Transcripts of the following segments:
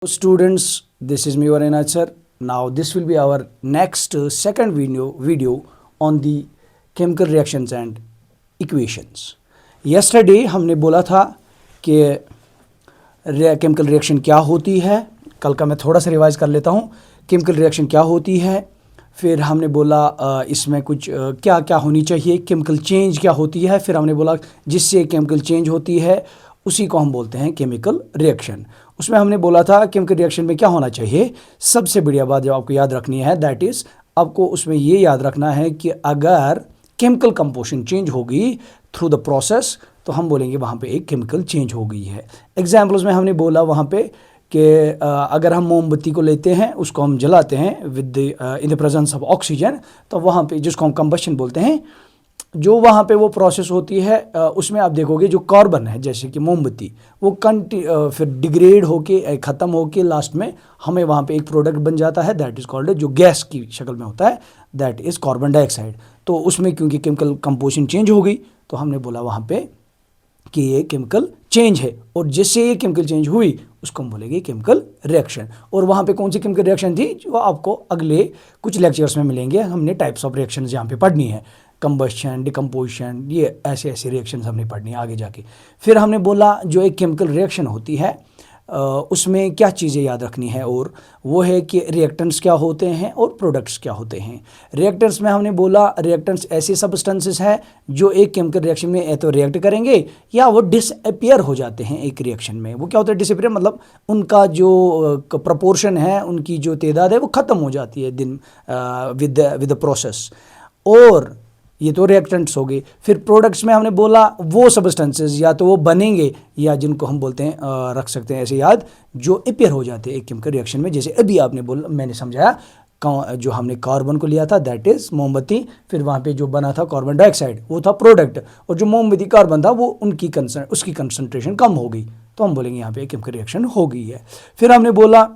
Students, this is me Varenaj sir. Now this will be our next second video on the chemical reactions and equations. Yesterday हमने बोला था कि chemical reaction क्या होती है. कल का मैं थोड़ा सा रिवाइज कर लेता हूँ. केमिकल रिएक्शन क्या होती है, फिर हमने बोला इसमें कुछ क्या क्या होनी चाहिए, केमिकल चेंज क्या होती है, फिर हमने बोला जिससे केमिकल चेंज होती है उसी को हम बोलते हैं केमिकल रिएक्शन. उसमें हमने बोला था केमिकल रिएक्शन में क्या होना चाहिए. सबसे बढ़िया बात जो आपको याद रखनी है दैट इज़ आपको उसमें ये याद रखना है कि अगर केमिकल कंपोजिशन चेंज होगी थ्रू द प्रोसेस तो हम बोलेंगे वहाँ पे एक केमिकल चेंज हो गई है. एग्जाम्पल्स में हमने बोला वहाँ पे कि अगर हम मोमबत्ती को लेते हैं, उसको हम जलाते हैं with in the presence of oxygen, तो वहाँ पे जिसको हम कंबशन बोलते हैं, जो वहाँ पे वो प्रोसेस होती है उसमें आप देखोगे जो कार्बन है जैसे कि मोमबत्ती वो फिर डिग्रेड होके ख़त्म होके लास्ट में हमें वहाँ पे एक प्रोडक्ट बन जाता है दैट इज़ कॉल्ड, जो गैस की शक्ल में होता है, दैट इज़ कार्बन डाइऑक्साइड. तो उसमें क्योंकि केमिकल कंपोजिशन चेंज हो गई तो हमने बोला वहाँ पे कि ये केमिकल चेंज है, और जिससे ये केमिकल चेंज हुई उसको हम बोलेंगे केमिकल रिएक्शन. और वहाँ पे कौन सी केमिकल रिएक्शन थी जो आपको अगले कुछ लेक्चर्स में मिलेंगे. हमने टाइप्स ऑफ रिएक्शन यहाँ पे पढ़नी है, कंबशन, डिकम्पोजिशन, ये ऐसे ऐसे रिएक्शंस हमने पढ़नी है आगे जाके. फिर हमने बोला जो एक केमिकल रिएक्शन होती है उसमें क्या चीज़ें याद रखनी है, और वो है कि रिएक्टेंट्स क्या होते हैं और प्रोडक्ट्स क्या होते हैं. रिएक्टेंट्स में हमने बोला रिएक्टेंट्स ऐसे सब्सटेंसेस हैं जो एक केमिकल रिएक्शन में या तो रिएक्ट करेंगे या वो डिसअपियर हो जाते हैं एक रिएक्शन में. वो क्या होता है डिसअपियर, मतलब उनका जो प्रपोर्शन है, उनकी जो तादाद है वो ख़त्म हो जाती है दिन विद द प्रोसेस. और ये तो रिएक्टेंट्स हो गए. फिर प्रोडक्ट्स में हमने बोला वो सब्सटेंसेस या तो वो बनेंगे या जिनको हम बोलते हैं रख सकते हैं ऐसे याद, जो अपियर हो जाते हैं एक केमिकल रिएक्शन में. जैसे अभी आपने बोला, मैंने समझाया जो हमने कार्बन को लिया था दैट इज़ मोमबत्ती, फिर वहाँ पे जो बना था कार्बन डाइऑक्साइड वो था प्रोडक्ट, और जो मोमबत्ती कार्बन था वो उसकी कंसनट्रेशन कम हो गई तो हम बोलेंगे यहाँ पे एक केमिकल रिएक्शन हो गई है. फिर हमने बोला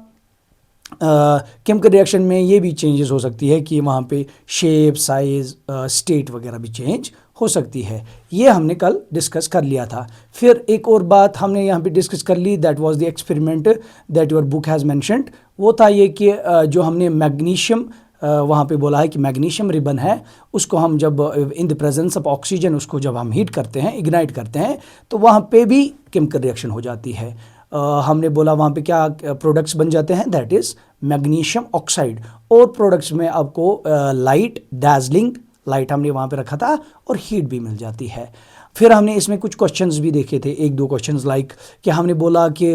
केमिकल रिएक्शन में ये भी चेंजेस हो सकती है कि वहाँ पे शेप, साइज़, स्टेट वगैरह भी चेंज हो सकती है. ये हमने कल डिस्कस कर लिया था. फिर एक और बात हमने यहाँ पे डिस्कस कर ली, that was the experiment that your book has mentioned. वो था ये कि जो हमने मैग्नीशियम वहाँ पे बोला है कि मैग्नीशियम रिबन है, उसको हम जब in the presence of oxygen उसको जब हम हीट करते हैं, इग्नाइट करते हैं, तो वहाँ पे भी केमिकल रिएक्शन हो जाती है. हमने बोला वहाँ पे क्या प्रोडक्ट्स बन जाते हैं दैट इज़ मैग्नीशियम ऑक्साइड, और प्रोडक्ट्स में आपको लाइट, डैज़लिंग लाइट हमने वहाँ पे रखा था, और हीट भी मिल जाती है. फिर हमने इसमें कुछ क्वेश्चंस भी देखे थे, एक दो क्वेश्चंस लाइक कि हमने बोला कि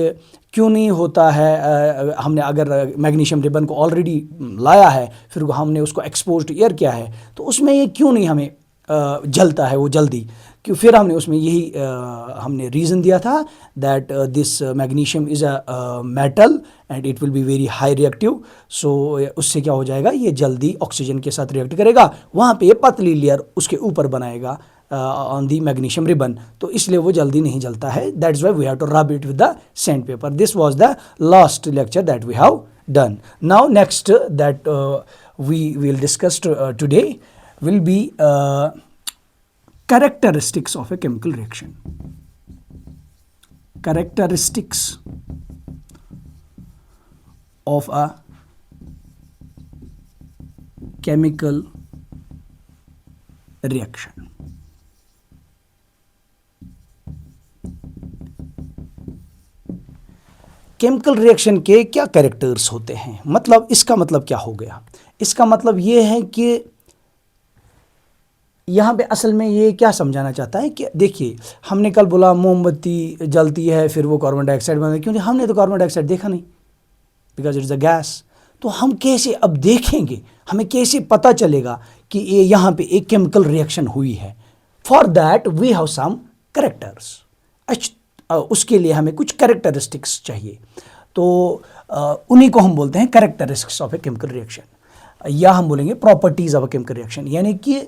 क्यों नहीं होता है, हमने अगर मैग्नीशियम रिबन को ऑलरेडी लाया है फिर हमने उसको एक्सपोज्ड एयर किया है तो उसमें ये क्यों नहीं हमें जलता है वो जल्दी. क्यों, फिर हमने उसमें यही हमने रीज़न दिया था that this magnesium is a metal and it will be very high reactive. So उससे क्या हो जाएगा, ये जल्दी ऑक्सीजन के साथ रिएक्ट करेगा, वहाँ पे ये पतली लेयर उसके ऊपर बनाएगा ऑन दी मैग्नीशियम रिबन, तो इसलिए वो जल्दी नहीं जलता है. That's why we have to rub it with the sand paper. This was the last lecture that we have done. Now next that we will discuss today will be characteristics of a chemical reaction. Characteristics of a chemical reaction. Chemical reaction के क्या characters होते हैं, मतलब इसका मतलब क्या हो गया. इसका मतलब ये है कि यहाँ पे असल में ये क्या समझाना चाहता है कि देखिए हमने कल बोला मोमबत्ती जलती है फिर वो कार्बन डाइऑक्साइड बनता है, क्योंकि हमने तो कार्बन डाइऑक्साइड देखा नहीं, बिकॉज इट्स अ गैस. तो हम कैसे अब देखेंगे, हमें कैसे पता चलेगा कि ये यहाँ पे एक केमिकल रिएक्शन हुई है. For that we have some characters. उसके लिए हमें कुछ कैरेक्टरिस्टिक्स चाहिए, तो उन्हीं को हम बोलते हैं characteristics of a chemical reaction, या हम बोलेंगे properties of a chemical reaction. यानी कि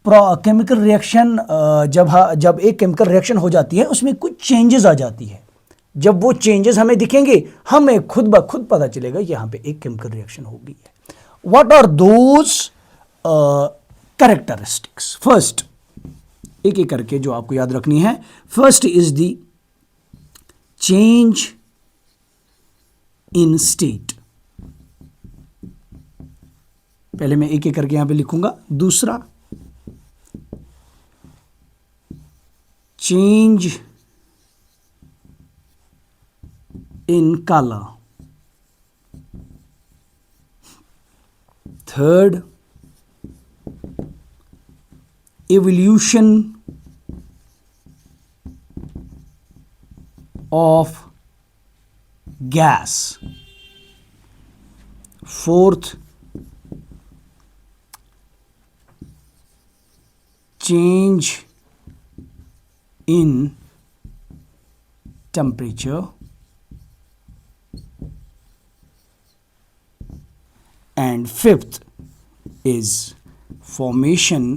केमिकल रिएक्शन जब एक केमिकल रिएक्शन हो जाती है उसमें कुछ चेंजेस आ जाती है. जब वो चेंजेस हमें दिखेंगे हमें खुद ब खुद पता चलेगा यहाँ पे एक केमिकल रिएक्शन हो गई है. What are those characteristics. First, एक एक करके जो आपको याद रखनी है. First is the change in state. पहले मैं एक एक करके यहां पे लिखूंगा। दूसरा, change in colour. Third, evolution of gas. Fourth, change in temperature. And fifth is formation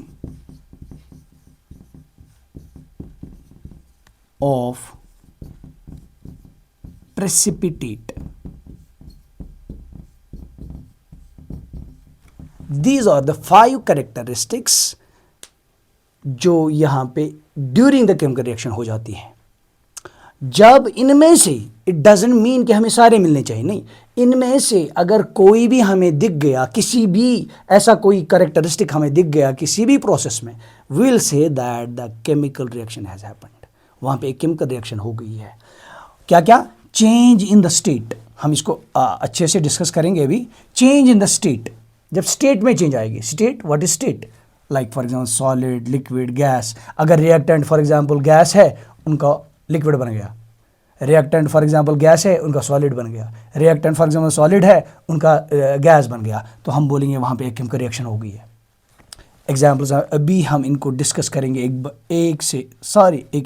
of precipitate. These are the 5 characteristics जो यहां पे ड्यूरिंग द केमिकल रिएक्शन हो जाती है। जब इनमें से, इट डजंट मीन कि हमें सारे मिलने चाहिए, नहीं, इनमें से अगर कोई भी हमें दिख गया, किसी भी ऐसा कोई कैरेक्टरिस्टिक हमें दिख गया किसी भी प्रोसेस में, will say that the chemical reaction has happened. वहां पे एक केमिकल रिएक्शन हो गई है। क्या क्या? Change in the state. हम इसको अच्छे से डिस्कस करेंगे अभी। चेंज इन द स्टेट, जब स्टेट में चेंज आएगी। State, what is state? Like for example solid, liquid, gas. अगर रिएक्टेंट फॉर एग्जाम्पल गैस है, उनका लिक्विड बन गया। रिएक्टेंट फॉर एग्जांपल गैस है, उनका सॉलिड बन गया। रिएक्टेंट फॉर एग्जांपल सॉलिड है, उनका गैस बन गया। तो हम बोलेंगे वहाँ पे एक केमिकल रिएक्शन हो गई है। एग्जाम्पल्स अभी हम इनको डिस्कस करेंगे एक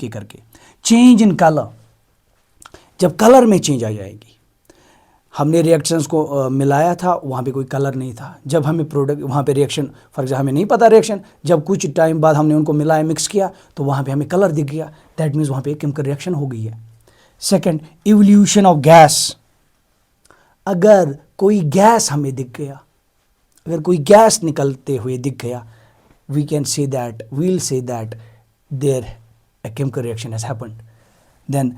एक करके। चेंज इन कलर, जब कलर में चेंज आ जाएगी। हमने रिएक्शंस को मिलाया था, वहाँ पे कोई कलर नहीं था। जब हमें प्रोडक्ट वहाँ पे रिएक्शन, फॉर एग्जाम्पल हमें नहीं पता रिएक्शन, जब कुछ टाइम बाद हमने उनको मिलाया, मिक्स किया, तो वहाँ पे हमें कलर दिख गया। दैट मीन्स वहाँ पे एक केमिकल रिएक्शन हो गई है। Second, evolution of gas. अगर कोई गैस हमें दिख गया, अगर कोई गैस निकलते हुए दिख गया, we'll say that there a chemical reaction has happened. Then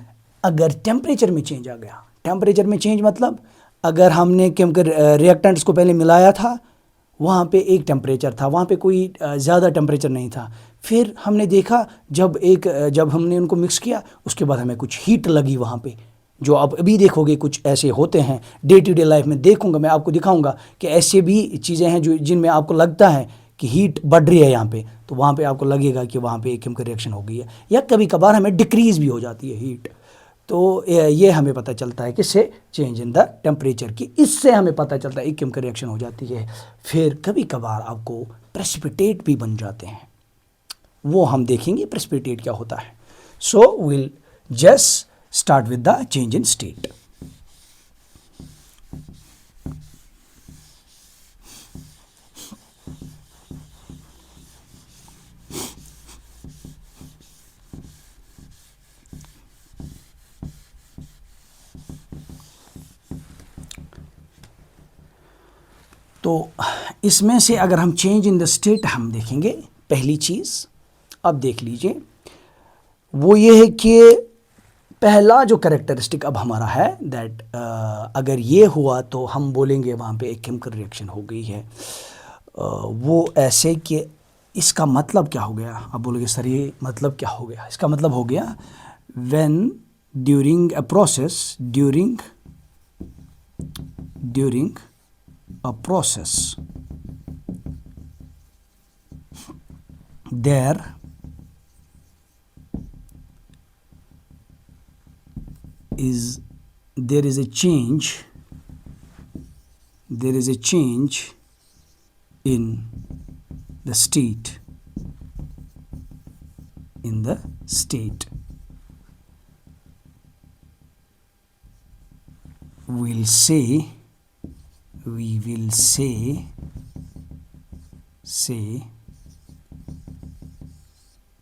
अगर टेम्परेचर में चेंज आ गया, टेम्परेचर में चेंज मतलब अगर हमने केमिकल रिएक्टेंट्स को पहले मिलाया था, वहाँ पे एक टेम्परेचर था, वहाँ पे कोई ज़्यादा टेम्परेचर नहीं था। फिर हमने देखा जब हमने उनको मिक्स किया, उसके बाद हमें कुछ हीट लगी वहाँ पे, जो आप अभी देखोगे कुछ ऐसे होते हैं डे टू डे लाइफ में। देखूंगा मैं, आपको दिखाऊंगा कि ऐसे भी चीज़ें हैं जो जिनमें आपको लगता है कि हीट बढ़ रही है यहाँ पे, तो वहाँ पे आपको लगेगा कि वहाँ पे एक केमिकल रिएक्शन हो गई है। या कभी कभार हमें डिक्रीज़ भी हो जाती है हीट। तो ये हमें पता चलता है किससे? चेंज इन द टेम्परेचर की। इससे हमें पता चलता है एक केमिकल रिएक्शन हो जाती है। फिर कभी कभार आपको प्रेसिपिटेट भी बन जाते हैं, वो हम देखेंगे प्रेसिपिटेट क्या होता है। So will just start with the change in state. तो इसमें से अगर हम चेंज इन द स्टेट हम देखेंगे, पहली चीज़ अब देख लीजिए, वो ये है कि पहला जो कैरेक्टरिस्टिक अब हमारा है दैट अगर ये हुआ तो हम बोलेंगे वहाँ पे एक केमिकल रिएक्शन हो गई है। वो ऐसे कि इसका मतलब क्या हो गया? आप बोलोगे सर ये मतलब क्या हो गया? इसका मतलब हो गया when during a process, during a process there is a change in the state we will say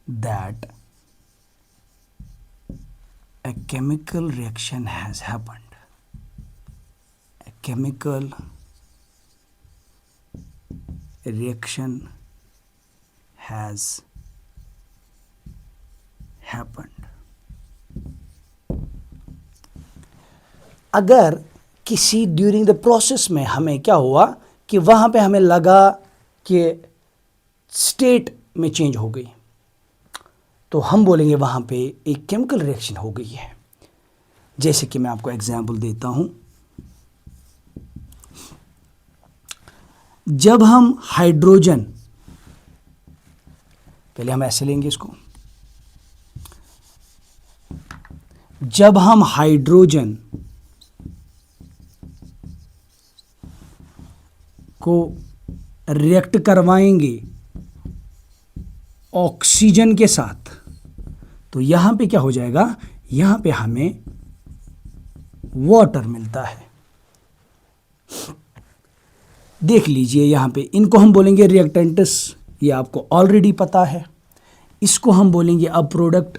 that a chemical reaction has happened. A chemical reaction has happened. अगर किसी ड्यूरिंग द प्रोसेस में हमें क्या हुआ कि वहाँ पे हमें लगा कि स्टेट में चेंज हो गई, तो हम बोलेंगे वहाँ पे एक केमिकल रिएक्शन हो गई है। जैसे कि मैं आपको एग्जांपल देता हूँ, जब हम हाइड्रोजन, पहले हम ऐसे लेंगे इसको, जब हम हाइड्रोजन को रिएक्ट करवाएंगे ऑक्सीजन के साथ, तो यहां पे क्या हो जाएगा, यहां पे हमें वाटर मिलता है। देख लीजिए यहां पे, इनको हम बोलेंगे रिएक्टेंट्स, ये आपको ऑलरेडी पता है। इसको हम बोलेंगे अब प्रोडक्ट,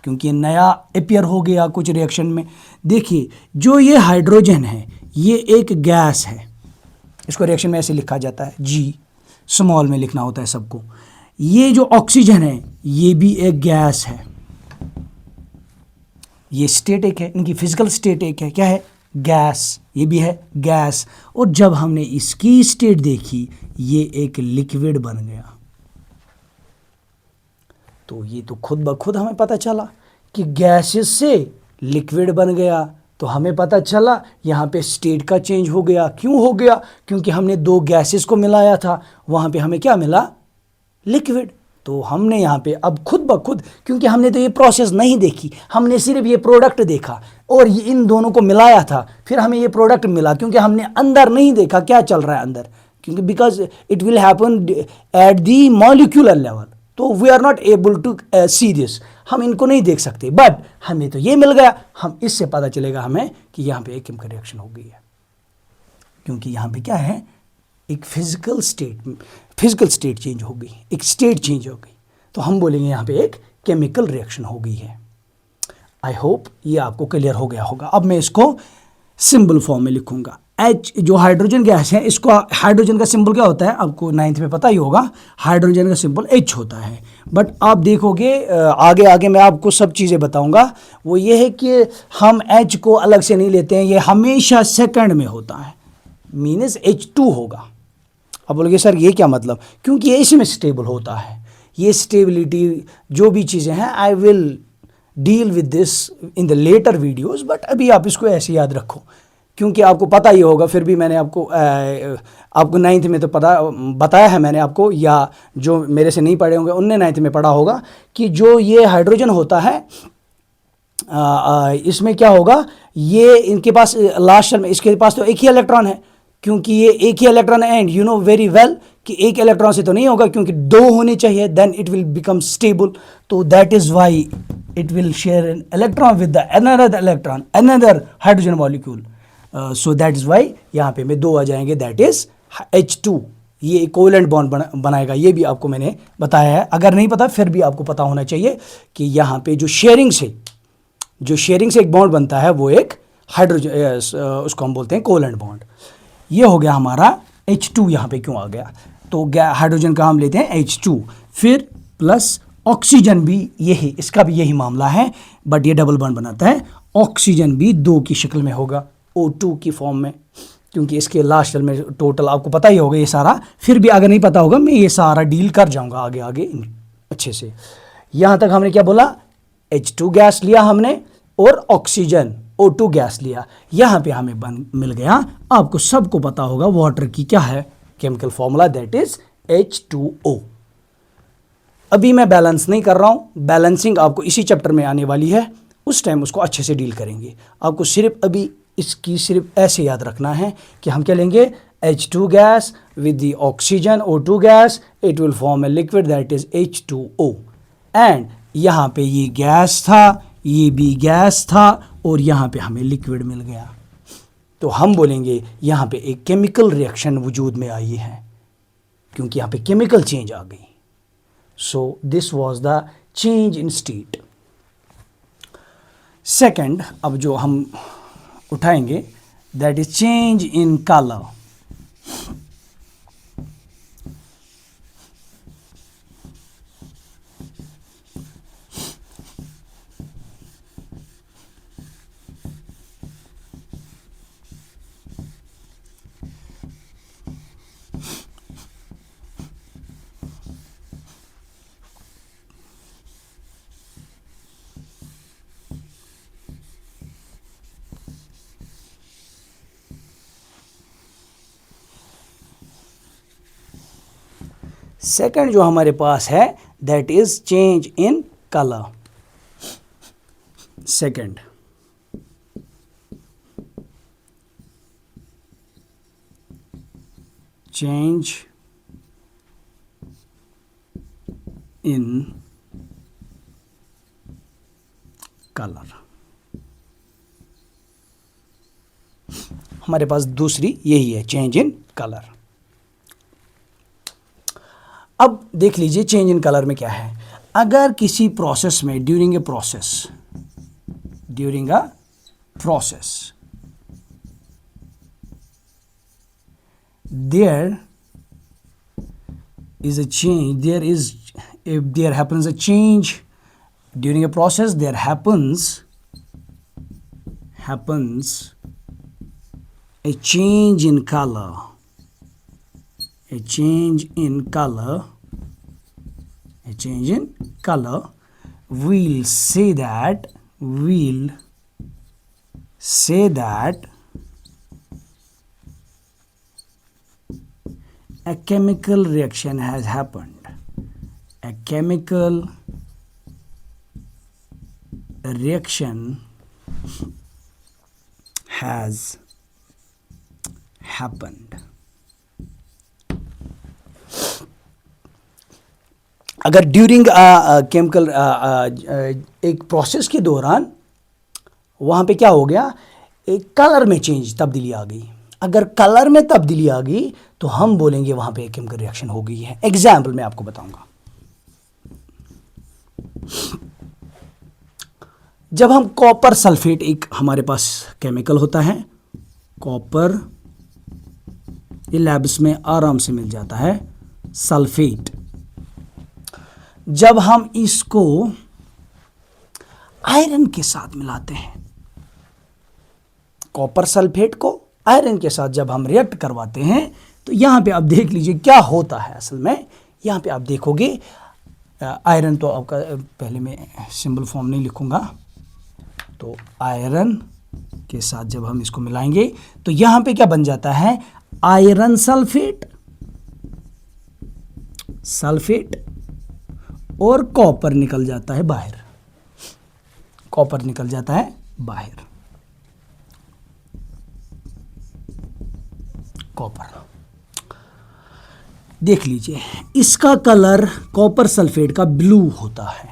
क्योंकि ये नया अपियर हो गया कुछ रिएक्शन में। देखिए जो ये हाइड्रोजन है ये एक गैस है, इसको रिएक्शन में ऐसे लिखा जाता है, जी स्मॉल में लिखना होता है सबको। ये जो ऑक्सीजन है ये भी एक गैस है, ये स्टेट एक है, इनकी फिजिकल स्टेट एक है, क्या है, गैस, ये भी है गैस। और जब हमने इसकी स्टेट देखी ये एक लिक्विड बन गया। तो ये तो खुद ब खुद हमें पता चला कि गैसेस से लिक्विड बन गया, तो हमें पता चला यहाँ पे स्टेट का चेंज हो गया। क्यों हो गया, क्योंकि हमने दो गैसेस को मिलाया था, वहाँ पे हमें क्या मिला, लिक्विड। तो हमने यहाँ पे अब खुद ब खुद, क्योंकि हमने तो ये प्रोसेस नहीं देखी, हमने सिर्फ ये प्रोडक्ट देखा और ये इन दोनों को मिलाया था, फिर हमें ये प्रोडक्ट मिला, क्योंकि हमने अंदर नहीं देखा क्या चल रहा है अंदर, क्योंकि because it will happen at the molecular level, तो we are not able to see this, हम इनको नहीं देख सकते। बट हमें तो ये मिल गया, हम इससे पता चलेगा हमें कि यहाँ पे एक केमिकल रिएक्शन हो गई है, क्योंकि यहाँ पे क्या है, एक फिजिकल स्टेट चेंज हो गई, एक स्टेट चेंज हो गई, तो हम बोलेंगे यहाँ पे एक केमिकल रिएक्शन हो गई है। आई होप ये आपको क्लियर हो गया होगा। अब मैं इसको सिंबल फॉर्म में लिखूंगा। H जो हाइड्रोजन गैस है, इसको हाइड्रोजन का सिंबल क्या होता है, आपको 9th में पता ही होगा, हाइड्रोजन का सिंबल H होता है। बट आप देखोगे आगे आगे मैं आपको सब चीज़ें बताऊंगा, वो ये है कि हम H को अलग से नहीं लेते हैं, ये हमेशा सेकंड में होता है, मीन्स H2 होगा। अब बोलोगे सर ये क्या मतलब, क्योंकि ये इसमें स्टेबल होता है, ये स्टेबिलिटी जो भी चीज़ें हैं, I will deal with this in the later videos, but अभी आप इसको ऐसे याद रखो, क्योंकि आपको पता ही होगा, फिर भी मैंने आपको 9th में तो बताया है मैंने आपको, या जो मेरे से नहीं पढ़े होंगे उनने 9th में पढ़ा होगा, कि जो ये हाइड्रोजन होता है इसमें क्या होगा, ये इनके पास लास्ट में इसके पास तो एक ही इलेक्ट्रॉन है, क्योंकि ये एक ही इलेक्ट्रॉन है, and you know very well कि एक इलेक्ट्रॉन से तो नहीं होगा, क्योंकि दो होने चाहिए, then it will become stable. तो that is why it will share an electron with the another electron, another hydrogen molecule. So that is why यहाँ पे में दो आ जाएंगे, दैट इज H2, ये कोवेलेंट बॉन्ड बनाएगा। ये भी आपको मैंने बताया है, अगर नहीं पता फिर भी आपको पता होना चाहिए कि यहाँ पे जो शेयरिंग से एक बॉन्ड बनता है वो एक हाइड्रोजन, उसको हम बोलते हैं कोवेलेंट बॉन्ड। ये हो गया हमारा H2, यहाँ पे क्यों आ गया, तो हाइड्रोजन का हम लेते हैं H2, फिर प्लस ऑक्सीजन भी यही, इसका भी यही मामला है, बट ये डबल बॉन्ड बनाता है। ऑक्सीजन भी दो की शक्ल में होगा, O2 की फॉर्म में, क्योंकि इसके लास्ट में टोटल आपको पता ही होगा ये सारा, फिर भी अगर नहीं पता होगा मैं ये सारा डील कर जाऊंगा आगे आगे अच्छे से। यहाँ तक हमने क्या बोला, H2 गैस लिया हमने और ऑक्सीजन O2 गैस लिया, यहाँ पे हमें मिल गया, आपको सबको पता होगा वाटर की क्या है chemical formula, that is H2O। अभी मैं बैलेंस नहीं कर रहा हूँ, बैलेंसिंग आपको इसी चैप्टर में आने वाली है, उस टाइम उसको अच्छे से डील करेंगे। आपको सिर्फ अभी इसकी सिर्फ ऐसे याद रखना है कि हम क्या लेंगे, H2 gas with the oxygen O2 gas, it will form a liquid that is H2O। And यहाँ पे ये गैस था, ये भी गैस था, और यहाँ पे हमें लिक्विड मिल गया, तो हम बोलेंगे यहाँ पे एक केमिकल रिएक्शन वजूद में आई है, क्योंकि यहाँ पे केमिकल चेंज आ गई। So this was the change in state. Second, अब जो हम उठाएंगे, that is change in colour. Second जो हमारे पास है that is change in colour. Second, change in colour. हमारे पास दूसरी यही है, चेंज इन कलर. अब देख लीजिए चेंज इन कलर में क्या है. अगर किसी प्रोसेस में during a process there is a change, if there happens a change during a process, there happens a change in color, we'll say that a chemical reaction has happened. A chemical reaction has happened. अगर during chemical एक process के दौरान वहाँ पे क्या हो गया, एक कलर में तब्दीली आ गई. अगर कलर में तब्दीली आ गई तो हम बोलेंगे वहाँ पे एक केमिकल रिएक्शन हो गई है. एग्जाम्पल मैं आपको बताऊंगा. जब हम कॉपर सल्फेट, एक हमारे पास केमिकल होता है कॉपर, ये लैब्स में आराम से मिल जाता है, सल्फेट. जब हम इसको आयरन के साथ मिलाते हैं, कॉपर सल्फेट को आयरन के साथ जब हम रिएक्ट करवाते हैं तो यहाँ पे आप देख लीजिए क्या होता है. असल में यहाँ पे आप देखोगे आयरन, तो आपका पहले मैं सिंबल फॉर्म नहीं लिखूँगा, तो आयरन के साथ जब हम इसको मिलाएंगे तो यहाँ पे क्या बन जाता है, आयरन सल्फेट और कॉपर निकल जाता है बाहर. कॉपर देख लीजिए, इसका कलर कॉपर सल्फेट का ब्लू होता है.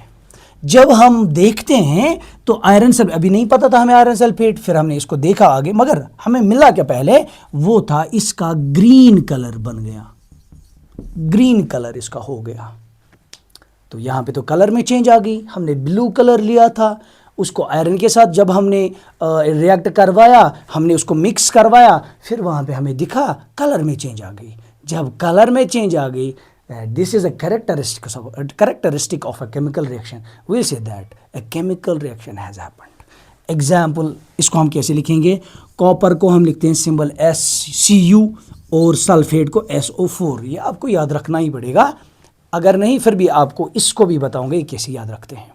जब हम देखते हैं तो आयरन सल्फेट, अभी नहीं पता था हमें आयरन सल्फेट, फिर हमने इसको देखा आगे, मगर हमें मिला क्या पहले, वो था इसका ग्रीन कलर बन गया, ग्रीन कलर इसका हो गया. तो यहाँ पे तो कलर में चेंज आ गई. हमने ब्लू कलर लिया था, उसको आयरन के साथ जब हमने रिएक्ट करवाया, हमने उसको मिक्स करवाया, फिर वहाँ पे हमें दिखा कलर में चेंज आ गई. जब कलर में चेंज आ गई, this is a characteristic of a chemical reaction. We say that a chemical reaction has happened. Example, इसको हम कैसे लिखेंगे, कॉपर को हम लिखते हैं सिंबल SCU और सल्फेट को SO4. ये आपको याद रखना ही पड़ेगा, अगर नहीं फिर भी आपको इसको भी बताऊंगे कैसे याद रखते हैं.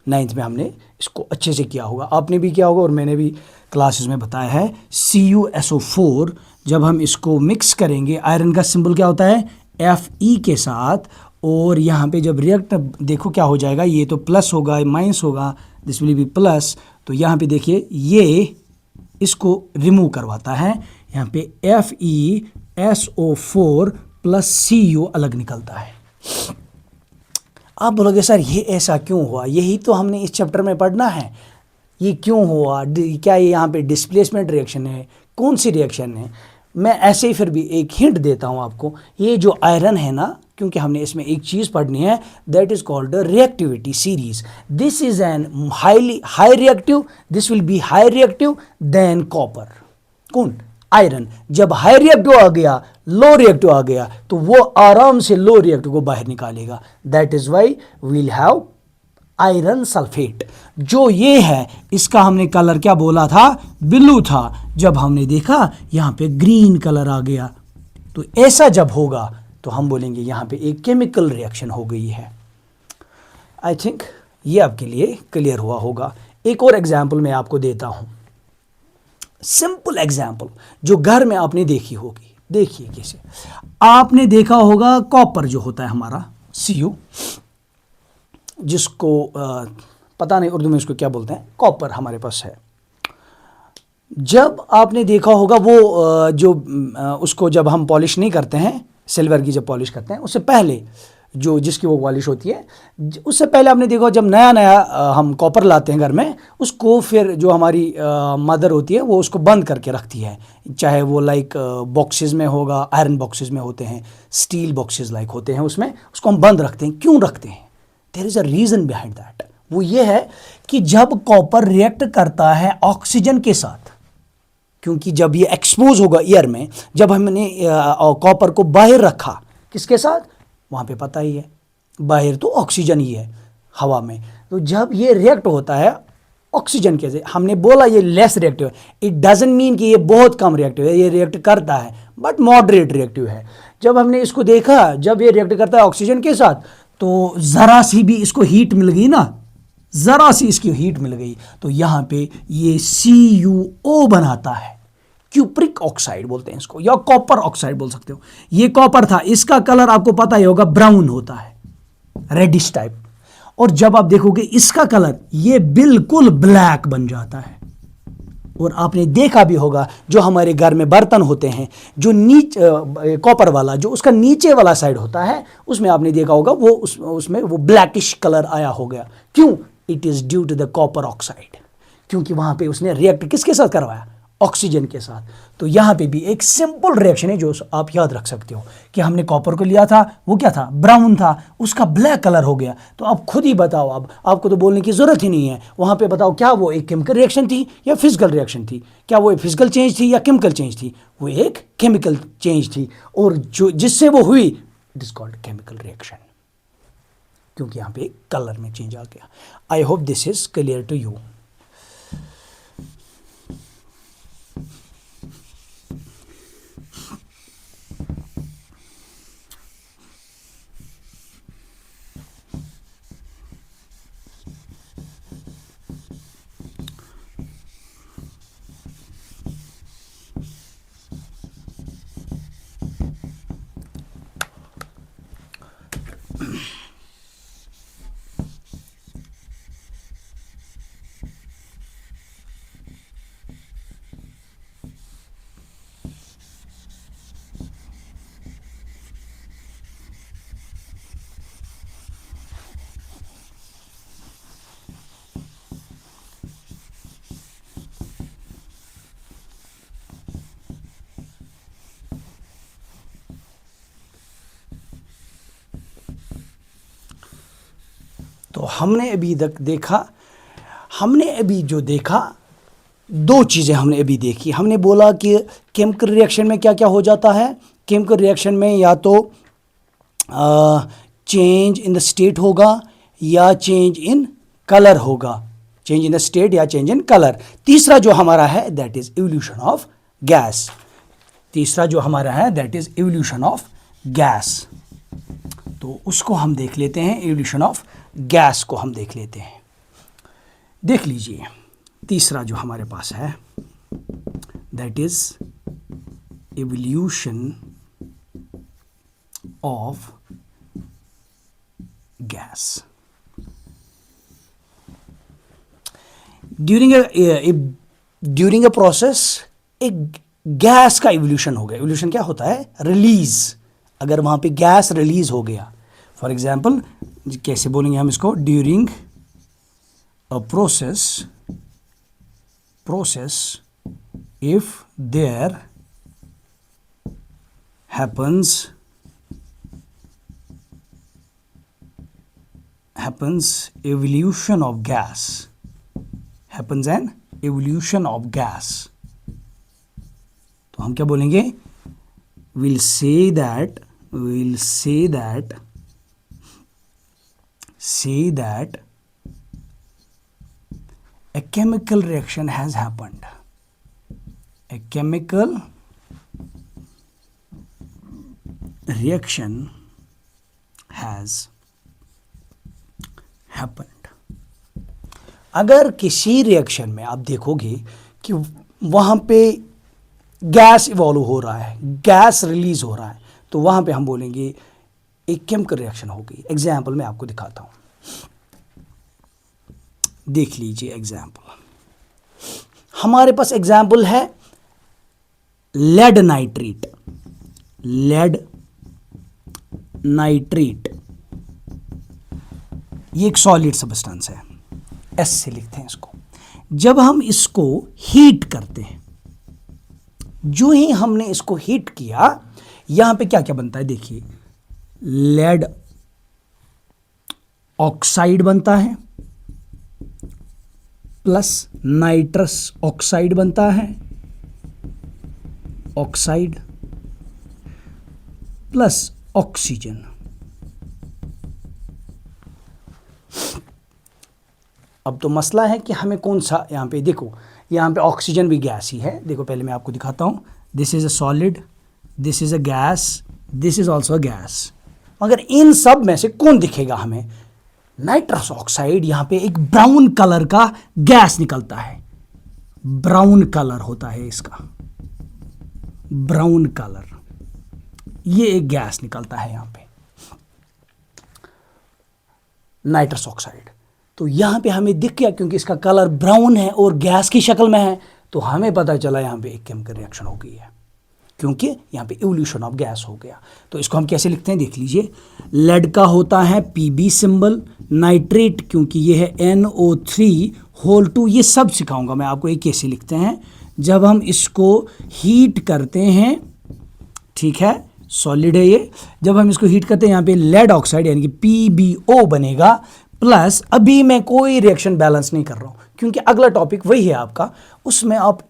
9th में हमने इसको अच्छे से किया होगा, आपने भी किया होगा और मैंने भी क्लासेस में बताया है. CuSO4 जब हम इसको मिक्स करेंगे, आयरन का सिंबल क्या होता है, Fe के साथ, और यहाँ पे जब रिएक्ट देखो क्या हो जाएगा, ये तो प्लस होगा, माइनस होगा, दिस विल बी प्लस. तो यहाँ पे देखिए ये इसको रिमूव करवाता है, यहाँ पे FeSO4 प्लस Cu अलग निकलता है. आप बोलोगे सर ये ऐसा क्यों हुआ, यही तो हमने इस चैप्टर में पढ़ना है, ये क्यों हुआ, क्या ये यहाँ पे डिस्प्लेसमेंट रिएक्शन है, कौन सी रिएक्शन है. मैं ऐसे ही फिर भी एक हिंट देता हूँ आपको. ये जो आयरन है ना, क्योंकि हमने इसमें एक चीज़ पढ़नी है, that is called reactivity series. This is an high reactive, this will be high reactive than copper. कौन, आयरन. जब हाई रिएक्टिव आ गया, लो रिएक्टिव आ गया, तो वो आराम से लो रिएक्टिव को बाहर निकालेगा. That is why we'll have iron sulphate. जो ये है इसका हमने कलर क्या बोला था, ब्लू था. जब हमने देखा यहाँ पे ग्रीन कलर आ गया, तो ऐसा जब होगा तो हम बोलेंगे यहाँ पे एक केमिकल रिएक्शन हो गई है. आई थिंक ये आपके लिए क्लियर हुआ होगा. एक और एग्जाम्पल मैं आपको देता हूँ, सिंपल एग्जाम्पल जो घर में आपने देखी होगी. देखिए कैसे, आपने देखा होगा कॉपर जो होता है हमारा Cu, जिसको पता नहीं उर्दू में इसको क्या बोलते हैं, कॉपर हमारे पास है। जब आपने देखा होगा वो उसको जब हम पॉलिश नहीं करते हैं, सिल्वर की जब पॉलिश करते हैं उससे पहले जो जिसकी वो पॉलिश होती है, उससे पहले आपने देखा जब नया नया हम कॉपर लाते हैं घर में, उसको फिर जो हमारी मदर होती है वो उसको बंद करके रखती है, चाहे वो लाइक बॉक्सेस में होगा, आयरन बॉक्सेस में होते हैं, स्टील बॉक्सेस लाइक होते हैं, उसमें उसको हम बंद रखते हैं। क्यों रखते हैं? There is a reason behind that. वो ये है कि जब कॉपर रिएक्ट करता है ऑक्सीजन के साथ, क्योंकि जब ये एक्सपोज होगा एयर में, जब हमने कॉपर को बाहर रखा किसके साथ, वहाँ पे पता ही है बाहर तो ऑक्सीजन ही है हवा में, तो जब ये रिएक्ट होता है ऑक्सीजन के से, हमने बोला ये लेस रिएक्टिव है, इट डजंट मीन कि ये बहुत कम रिएक्टिव है, ये रिएक्ट करता है बट मॉडरेट रिएक्टिव है। जब हमने इसको देखा, जब ये रिएक्ट करता है ऑक्सीजन के साथ, तो ज़रा सी भी इसको हीट मिल गई ना, ज़रा सी इसकी हीट मिल गई तो यहाँ पे ये CuO बनाता है, क्यूप्रिक ऑक्साइड बोलते हैं इसको, या कॉपर ऑक्साइड बोल सकते हो। ये कॉपर था, इसका कलर आपको पता ही होगा ब्राउन होता है, रेडिश टाइप, और जब आप देखोगे इसका कलर ये बिल्कुल ब्लैक बन जाता है। और आपने देखा भी होगा जो हमारे घर में बर्तन होते हैं, जो नीचे कॉपर वाला जो उसका नीचे वाला साइड होता है, उसमें आपने देखा होगा वो उसमें वो ब्लैकिश कलर आया हो गया। क्यों? It is due to the copper oxide, क्योंकि वहाँ पे उसने रिएक्ट किसके साथ करवाया, ऑक्सीजन के साथ। तो यहाँ पे भी एक सिंपल रिएक्शन है जो आप याद रख सकते हो कि हमने कॉपर को लिया था, वो क्या था, ब्राउन था, उसका ब्लैक कलर हो गया। तो आप खुद ही बताओ, अब आपको तो बोलने की ज़रूरत ही नहीं है, वहाँ पे बताओ क्या वो एक केमिकल रिएक्शन थी या फिजिकल रिएक्शन थी? क्या वो फिजिकल चेंज थी या केमिकल चेंज थी? वो एक केमिकल चेंज थी, और जो जिससे वो हुई it is called chemical reaction, क्योंकि यहाँ पे कलर में चेंज आ गया। I hope this is clear to you. तो हमने अभी तक देखा, हमने अभी जो देखा, दो चीज़ें हमने अभी देखी। हमने बोला कि केमिकल रिएक्शन में क्या क्या हो जाता है। केमिकल रिएक्शन में या तो चेंज इन द स्टेट होगा या चेंज इन कलर होगा, चेंज इन द स्टेट या चेंज इन कलर। तीसरा जो हमारा है that is evolution of gas. तीसरा जो हमारा है that is evolution of gas. तो उसको हम देख लेते हैं, इवोल्यूशन ऑफ गैस को हम देख लेते हैं। देख लीजिए तीसरा जो हमारे पास है that is evolution of gas. During a process एक गैस का इवोल्यूशन हो गया। इवोल्यूशन क्या होता है? रिलीज। अगर वहां पे गैस रिलीज हो गया, फॉर एग्जाम्पल कैसे बोलेंगे हम इसको, during a process if there happens evolution of gas, happens an evolution of gas, तो हम क्या बोलेंगे, we'll say that a chemical reaction has happened. A chemical reaction has happened. अगर किसी रिएक्शन में आप देखोगे कि वहाँ पे गैस इवॉल्व हो रहा है, गैस रिलीज हो रहा है, तो वहां पे हम बोलेंगे एक केमिकल रिएक्शन होगी। एग्जाम्पल मैं आपको दिखाता हूं, देख लीजिए एग्जाम्पल। हमारे पास एग्जाम्पल है लेड नाइट्रेट। लेड नाइट्रेट ये एक सॉलिड सब्सटेंस है, एस से लिखते हैं इसको। जब हम इसको हीट करते हैं, जो ही हमने इसको हीट किया, यहां पे क्या क्या बनता है देखिए, लेड ऑक्साइड बनता है प्लस नाइट्रस ऑक्साइड बनता है, ऑक्साइड प्लस ऑक्सीजन। अब तो मसला है कि हमें कौन सा, यहां पे देखो, यहां पे ऑक्सीजन भी गैस ही है। देखो पहले मैं आपको दिखाता हूं, this is a solid, this is a gas, this is also a gas. मगर इन सब में से कौन दिखेगा हमें? Nitrous oxide. यहां पे एक ब्राउन कलर का गैस निकलता है, ब्राउन कलर होता है इसका, ब्राउन कलर, ये एक गैस निकलता है यहां पे, नाइट्रस ऑक्साइड। तो यहां पे हमें दिख गया, क्योंकि इसका कलर ब्राउन है और गैस की शक्ल में है, तो हमें पता चला यहां पे एक केमिकल रिएक्शन हो गई है, क्योंकि यहां पे इवोल्यूशन ऑफ गैस हो गया। तो इसको हम कैसे लिखते हैं देख लीजिए, लेड का होता है Pb सिंबल, नाइट्रेट क्योंकि ये है NO3 ये सब सिखाऊंगा मैं आपको, ये कैसे लिखते हैं। जब हम इसको हीट करते हैं, ठीक है, सॉलिड है ये, जब हम इसको हीट करते हैं यहाँ पे लेड ऑक्साइड यानी कि PbO बनेगा, प्लस अभी मैं कोई रिएक्शन बैलेंस नहीं कर रहा हूँ, क्योंकि अगला टॉपिक वही है आपका, उसमें आप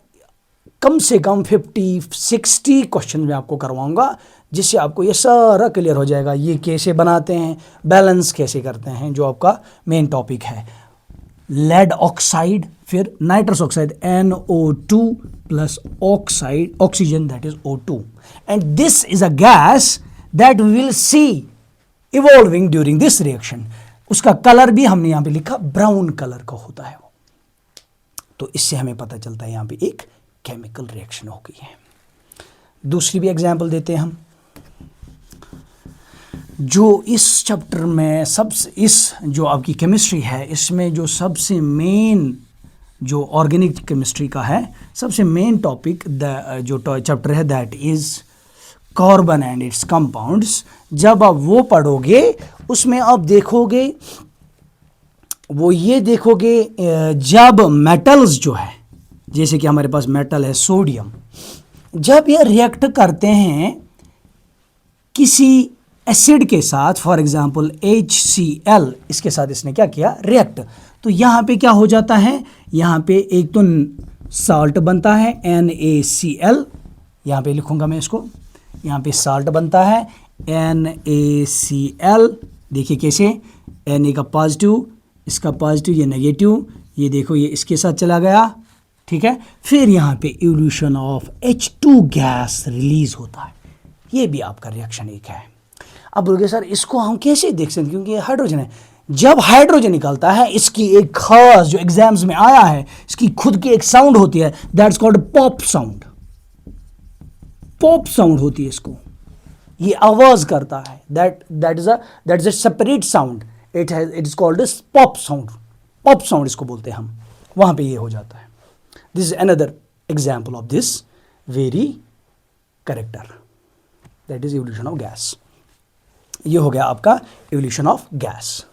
कम से कम 50-60 क्वेश्चन में आपको करवाऊंगा, जिससे आपको ये सारा क्लियर हो जाएगा, ये कैसे बनाते हैं, बैलेंस कैसे करते हैं, जो आपका मेन टॉपिक है। लेड ऑक्साइड, फिर nitrous oxide NO2 plus oxide oxygen that is O2, and this is a gas that we will see evolving during this reaction. उसका कलर भी हमने यहां पे लिखा ब्राउन कलर का होता है वो। तो इससे हमें पता चलता है यहां पे एक केमिकल रिएक्शन हो गई है। दूसरी भी एग्जांपल देते हैं हम, जो इस चैप्टर में सबसे, इस जो आपकी केमिस्ट्री है, इसमें जो सबसे मेन जो ऑर्गेनिक केमिस्ट्री का है, सबसे मेन टॉपिक जो चैप्टर है that is carbon and it's compounds. जब आप वो पढ़ोगे, उसमें आप देखोगे, वो ये देखोगे, जब मेटल्स जो है, जैसे कि हमारे पास मेटल है सोडियम, जब ये रिएक्ट करते हैं किसी एसिड के साथ, फॉर एग्जांपल HCl, इसके साथ इसने क्या किया, रिएक्ट, तो यहाँ पे क्या हो जाता है, यहाँ पे एक तो साल्ट बनता है NaCl, यहाँ पे लिखूंगा मैं इसको, यहाँ पे साल्ट बनता है NaCl, देखिए कैसे, Na का पॉजिटिव, इसका पॉजिटिव, ये नेगेटिव, ये देखो ये इसके साथ चला गया, ठीक है। फिर यहाँ पे evolution of H2 gas release होता है, ये भी आपका रिएक्शन एक है। अब बोलोगे सर इसको हम कैसे देख सकते हैं, क्योंकि ये हाइड्रोजन है। जब हाइड्रोजन निकलता है, इसकी एक खास, जो एग्जाम्स में आया है, इसकी खुद की एक साउंड होती है, that's called pop sound. Pop sound होती है इसको, ये आवाज करता है, that is a separate sound, it is called pop sound. Pop sound इसको बोलते हैं हम, वहां पे ये हो जाता है। This is another example of this very character, that is evolution of gas. ये हो गया आपका इवोल्यूशन ऑफ गैस।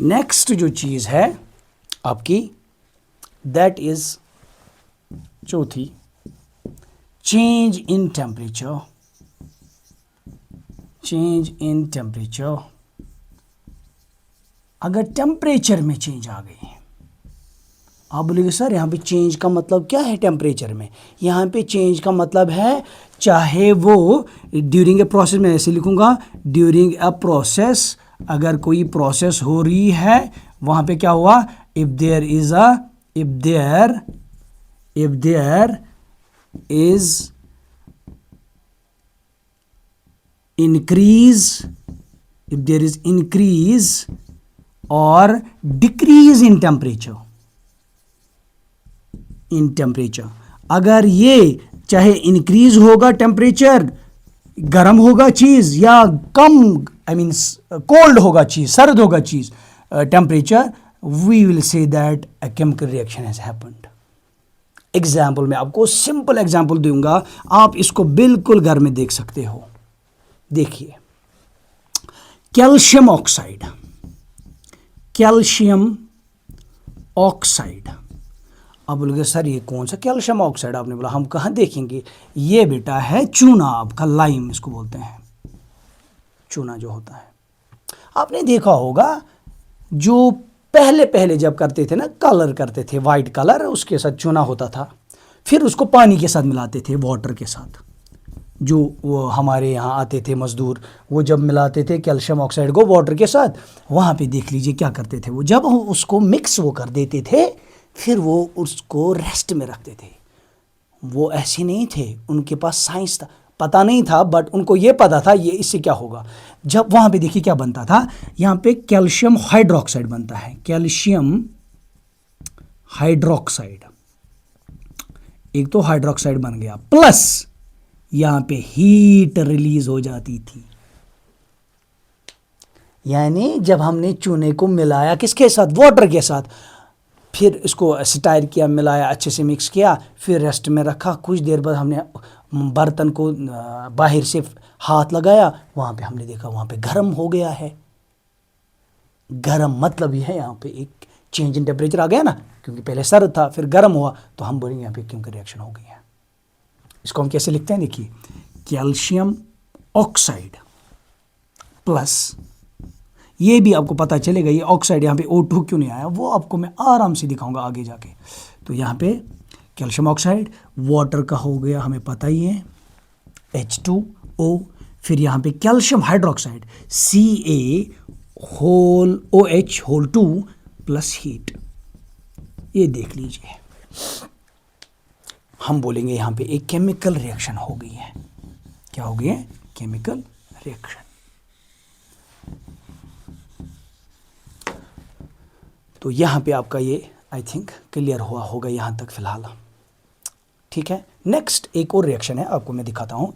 नेक्स्ट जो चीज़ है आपकी, दैट इज चौथी, change in temperature. Change in temperature अगर टेम्परेचर में चेंज आ गई, आप बोलेंगे सर यहाँ पे चेंज का मतलब क्या है टेम्परेचर में? यहाँ पे चेंज का मतलब है चाहे वो ड्यूरिंग ए प्रोसेस, में ऐसे लिखूँगा ड्यूरिंग अ प्रोसेस, अगर कोई प्रोसेस हो रही है वहाँ पे क्या हुआ, if there is increase or decrease in temperature, अगर ये चाहे इंक्रीज होगा टेम्परेचर, गर्म होगा चीज़, या कम कोल्ड होगा चीज़, सर्द होगा चीज़ temperature, we will say that a chemical reaction has happened. Example मैं आपको सिंपल एग्जाम्पल दूंगा, आप इसको बिल्कुल घर में देख सकते हो। देखिए कैल्शियम ऑक्साइड, अब बोलोगे सर ये कौन सा कैल्शियम ऑक्साइड? आपने बोला हम कहाँ देखेंगे, ये बेटा है चूना, आपका लाइम इसको बोलते हैं, चूना जो होता है। आपने देखा होगा जो पहले जब करते थे ना, कलर करते थे वाइट कलर, उसके साथ चूना होता था, फिर उसको पानी के साथ मिलाते थे, वाटर के साथ। जो वो हमारे यहाँ आते थे मज़दूर, वो जब मिलाते थे कैल्शियम ऑक्साइड को वाटर के साथ, वहाँ पे देख लीजिए क्या करते थे वो, जब उसको मिक्स वो कर देते थे, फिर वो उसको रेस्ट में रखते थे। वो ऐसे नहीं थे, उनके पास साइंस था, पता नहीं था, बट उनको ये पता था ये इससे क्या होगा। जब वहाँ पे देखिए क्या बनता था, यहाँ पे कैल्शियम हाइड्रोक्साइड बनता है, कैल्शियम हाइड्रोक्साइड, एक तो हाइड्रोक्साइड बन गया, प्लस यहाँ पे हीट रिलीज हो जाती थी। यानी जब हमने चूने को मिलाया किसके साथ, वाटर के साथ, फिर इसको स्टायर किया, मिलाया, अच्छे से मिक्स किया, फिर रेस्ट में रखा, कुछ देर बाद हमने बर्तन को बाहर से हाथ लगाया, वहाँ पे हमने देखा वहाँ पे गर्म हो गया है। गर्म मतलब यह है यहाँ पे एक चेंज इन टेम्परेचर आ गया ना, क्योंकि पहले सर्द था फिर गर्म हुआ, तो हम बोलेंगे यहाँ पे केमिकल रिएक्शन हो गई है। इसको हम कैसे लिखते हैं, देखिए कैल्शियम ऑक्साइड प्लस, ये भी आपको पता चलेगा ये ऑक्साइड यहाँ पे O2 क्यों नहीं आया, वो आपको मैं आराम से दिखाऊंगा आगे जाके। तो यहाँ पे कैल्शियम ऑक्साइड, वाटर का हो गया हमें पता ही है H2O, फिर यहाँ पे calcium hydroxide CaOH2 plus heat, ये देख लीजिए, हम बोलेंगे यहाँ पे एक केमिकल रिएक्शन हो गई है। क्या हो गई है, केमिकल रिएक्शन। तो यहाँ पे आपका ये आई थिंक क्लियर हुआ होगा यहाँ तक फिलहाल, ठीक है। नेक्स्ट एक और रिएक्शन है, आपको मैं दिखाता हूँ,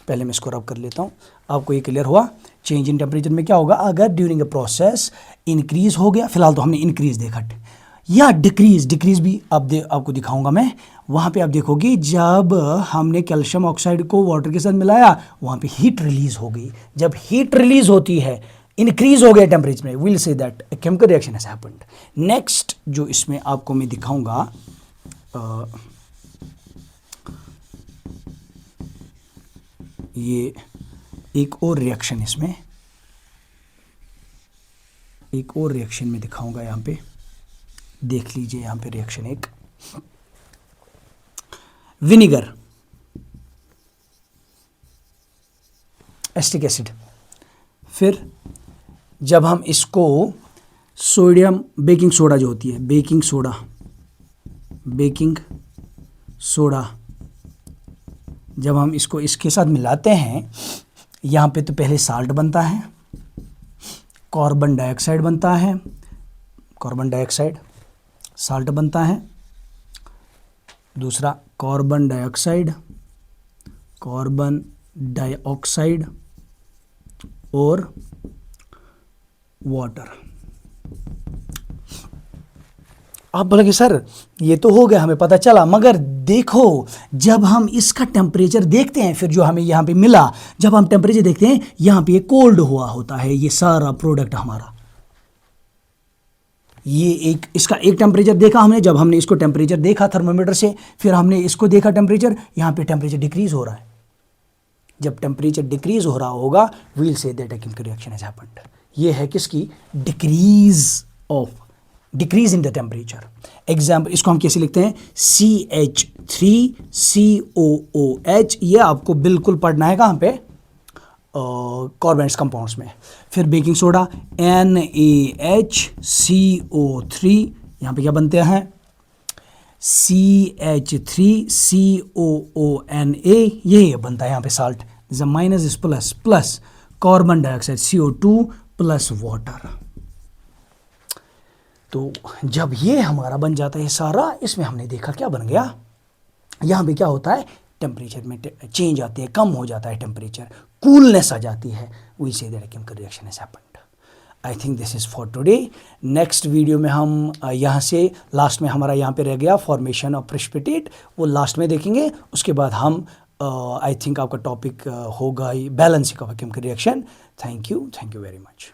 पहले मैं इसको रब कर लेता हूँ। आपको ये क्लियर हुआ, चेंज इन टेम्परेचर में क्या होगा, अगर ड्यूरिंग अ प्रोसेस इंक्रीज हो गया, फिलहाल तो हमने इंक्रीज देखा, या डिक्रीज भी आपको दिखाऊंगा मैं। वहाँ पे आप देखोगे जब हमने कैल्शियम ऑक्साइड को वाटर के साथ मिलाया, वहाँ पे हीट रिलीज हो गई। जब हीट रिलीज होती है, इंक्रीज हो गया टेम्परेचर में, will say that a chemical reaction has happened. Next जो इसमें आपको मैं दिखाऊंगा, ये एक और रिएक्शन, इसमें एक और रिएक्शन में दिखाऊंगा, यहाँ पे देख लीजिए, यहाँ पे रिएक्शन एक विनेगर, एसिटिक एसिड, फिर जब हम इसको सोडियम बेकिंग सोडा जो होती है, बेकिंग सोडा जब हम इसको इसके साथ मिलाते हैं, यहाँ पे तो पहले साल्ट बनता है, कार्बन डाइऑक्साइड बनता है, कार्बन डाइऑक्साइड साल्ट बनता है, दूसरा कार्बन डाइऑक्साइड और वाटर। आप बोलेंगे सर ये तो हो गया, हमें पता चला, मगर देखो जब हम इसका टेम्परेचर देखते हैं, फिर जो हमें यहाँ पे मिला, जब हम टेम्परेचर देखते हैं, यहाँ पे ये कोल्ड हुआ होता है, ये सारा प्रोडक्ट हमारा। ये एक इसका एक टेम्परेचर देखा हमने, जब हमने इसको टेम्परेचर देखा थर्मोमीटर से, फिर हमने इसको देखा टेम्परेचर, यहाँ पे टेम्परेचर डिक्रीज हो रहा है। जब टेम्परेचर डिक्रीज हो रहा होगा, we'll say that a chemical reaction has happened. ये है किसकी, decrease in the temperature. Example, इसको हम कैसे लिखते हैं, CH3COOH, ये आपको बिल्कुल पढ़ना है कहाँ पे, कॉर्बेंट्स कंपाउंड्स में। फिर बेकिंग सोडा NaHCO3, यहाँ पे क्या बनते हैं, CH3COONA, ये बनता है यहाँ पे salt. Minus is plus, plus carbon dioxide CO2 plus water. तो जब ये हमारा बन जाता है सारा, इसमें हमने देखा क्या बन गया, यहाँ पे क्या होता है, टेम्परेचर में चेंज आती है, कम हो जाता है टेम्परेचर, कूलनेस आ जाती है। We say that chemical reaction has happened. I think this is for today. Next video में हम यहाँ से लास्ट में हमारा यहाँ पे रह गया फॉर्मेशन ऑफ प्रेसिपिटेट, वो लास्ट में देखेंगे। उसके बाद हम आई थिंक आपका टॉपिक होगा balancing of chemical reaction. Thank you very much.